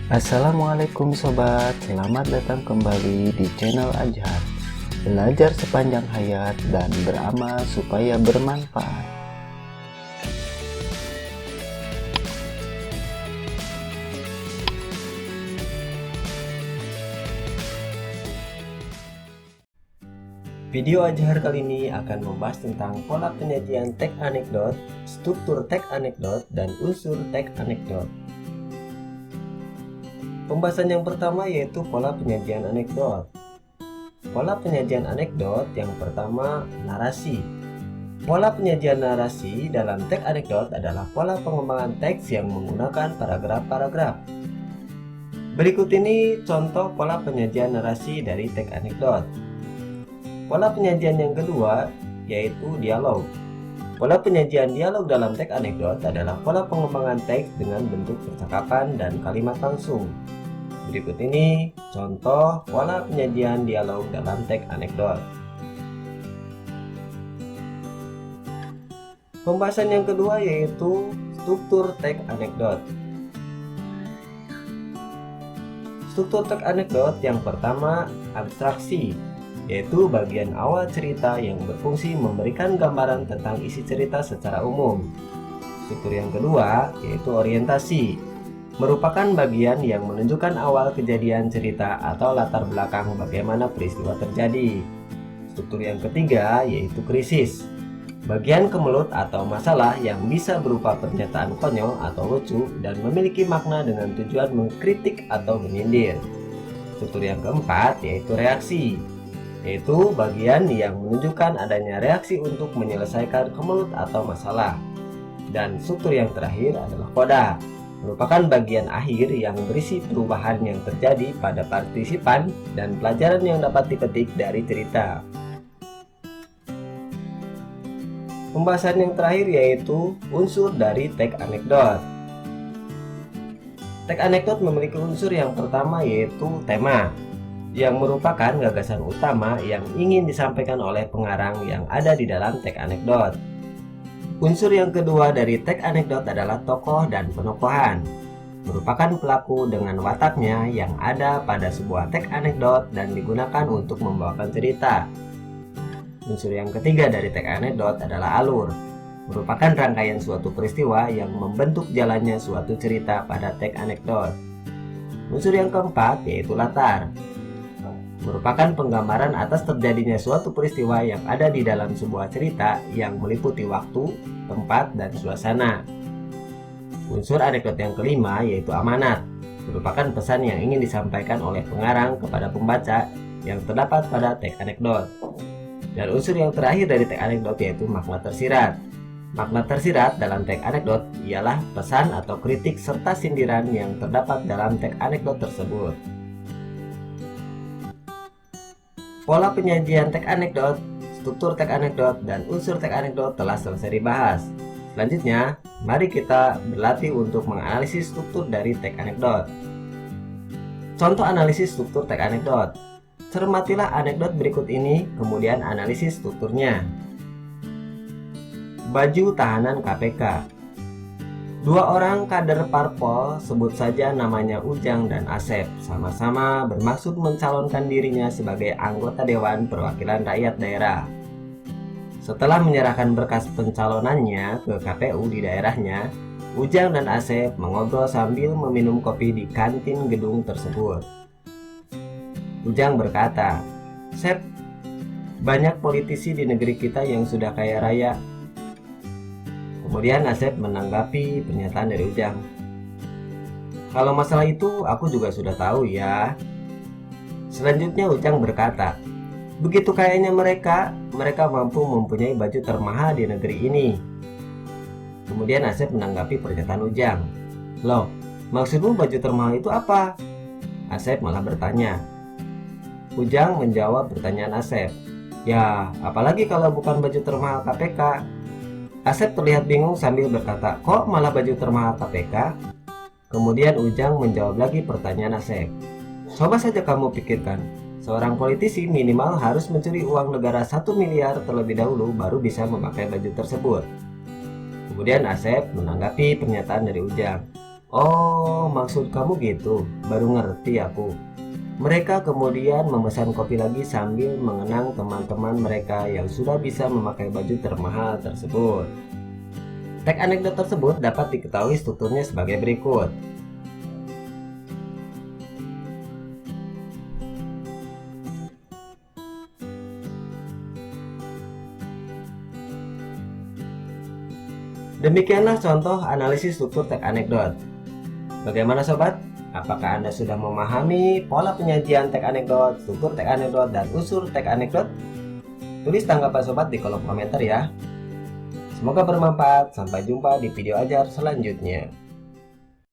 Assalamualaikum sobat, selamat datang kembali di channel Ajhar. Belajar sepanjang hayat dan beramal supaya bermanfaat. Video Ajhar kali ini akan membahas tentang pola penyajian teks anekdot, struktur teks anekdot, dan unsur teks anekdot. Pembahasan yang pertama yaitu pola penyajian anekdot. Pola penyajian anekdot yang pertama, narasi. Pola penyajian narasi dalam teks anekdot adalah pola pengembangan teks yang menggunakan paragraf-paragraf. Berikut ini contoh pola penyajian narasi dari teks anekdot. Pola penyajian yang kedua yaitu dialog. Pola penyajian dialog dalam teks anekdot adalah pola pengembangan teks dengan bentuk percakapan dan kalimat langsung. Berikut ini contoh pola penyajian dialog dalam teks anekdot. Pembahasan yang kedua yaitu struktur teks anekdot. Struktur teks anekdot yang pertama, abstraksi, yaitu bagian awal cerita yang berfungsi memberikan gambaran tentang isi cerita secara umum. Struktur yang kedua yaitu orientasi, merupakan bagian yang menunjukkan awal kejadian cerita atau latar belakang bagaimana peristiwa terjadi. Struktur yang ketiga yaitu krisis, bagian kemelut atau masalah yang bisa berupa pernyataan konyol atau lucu dan memiliki makna dengan tujuan mengkritik atau menyindir. Struktur yang keempat yaitu reaksi, yaitu bagian yang menunjukkan adanya reaksi untuk menyelesaikan kemelut atau masalah. Dan struktur yang terakhir adalah koda, merupakan bagian akhir yang berisi perubahan yang terjadi pada partisipan dan pelajaran yang dapat dipetik dari cerita. Pembahasan yang terakhir yaitu unsur dari teks anekdot. Teks anekdot memiliki unsur yang pertama yaitu tema, yang merupakan gagasan utama yang ingin disampaikan oleh pengarang yang ada di dalam teks anekdot. Unsur yang kedua dari teks anekdot adalah tokoh dan penokohan, merupakan pelaku dengan wataknya yang ada pada sebuah teks anekdot dan digunakan untuk membawakan cerita. Unsur yang ketiga dari teks anekdot adalah alur, merupakan rangkaian suatu peristiwa yang membentuk jalannya suatu cerita pada teks anekdot. Unsur yang keempat yaitu latar, merupakan penggambaran atas terjadinya suatu peristiwa yang ada di dalam sebuah cerita yang meliputi waktu, tempat, dan suasana. Unsur anekdot yang kelima yaitu amanat, merupakan pesan yang ingin disampaikan oleh pengarang kepada pembaca yang terdapat pada teks anekdot. Dan unsur yang terakhir dari teks anekdot yaitu makna tersirat. Makna tersirat dalam teks anekdot ialah pesan atau kritik serta sindiran yang terdapat dalam teks anekdot tersebut. Pola penyajian teks anekdot, struktur teks anekdot, dan unsur teks anekdot telah selesai dibahas. Selanjutnya, mari kita berlatih untuk menganalisis struktur dari teks anekdot. Contoh analisis struktur teks anekdot. Cermatilah anekdot berikut ini, kemudian analisis strukturnya. Baju tahanan KPK. Dua orang kader parpol, sebut saja namanya Ujang dan Asep, sama-sama bermaksud mencalonkan dirinya sebagai anggota Dewan Perwakilan Rakyat Daerah. Setelah menyerahkan berkas pencalonannya ke KPU di daerahnya, Ujang dan Asep mengobrol sambil meminum kopi di kantin gedung tersebut. Ujang berkata, "Sep, banyak politisi di negeri kita yang sudah kaya raya." Kemudian Asep menanggapi pernyataan dari Ujang. "Kalau masalah itu aku juga sudah tahu ya." Selanjutnya Ujang berkata, "Begitu kayaknya mereka mampu mempunyai baju termahal di negeri ini." Kemudian Asep menanggapi pernyataan Ujang. "Loh, maksudmu baju termahal itu apa?" Asep malah bertanya. Ujang menjawab pertanyaan Asep. "Ya, apalagi kalau bukan baju termahal KPK." Asep terlihat bingung sambil berkata, "Kok malah baju termahal KPK?" Kemudian Ujang menjawab lagi pertanyaan Asep. "Coba saja kamu pikirkan, seorang politisi minimal harus mencuri uang negara 1 miliar terlebih dahulu baru bisa memakai baju tersebut." Kemudian Asep menanggapi pernyataan dari Ujang. Oh, maksud kamu gitu. Baru ngerti aku. Mereka kemudian memesan kopi lagi sambil mengenang teman-teman mereka yang sudah bisa memakai baju termahal tersebut. Teks anekdot tersebut dapat diketahui strukturnya sebagai berikut. Demikianlah contoh analisis struktur teks anekdot. Bagaimana sobat? Apakah Anda sudah memahami pola penyajian teks anekdot, struktur teks anekdot, dan unsur teks anekdot? Tulis tanggapan sobat di kolom komentar ya. Semoga bermanfaat. Sampai jumpa di video ajar selanjutnya.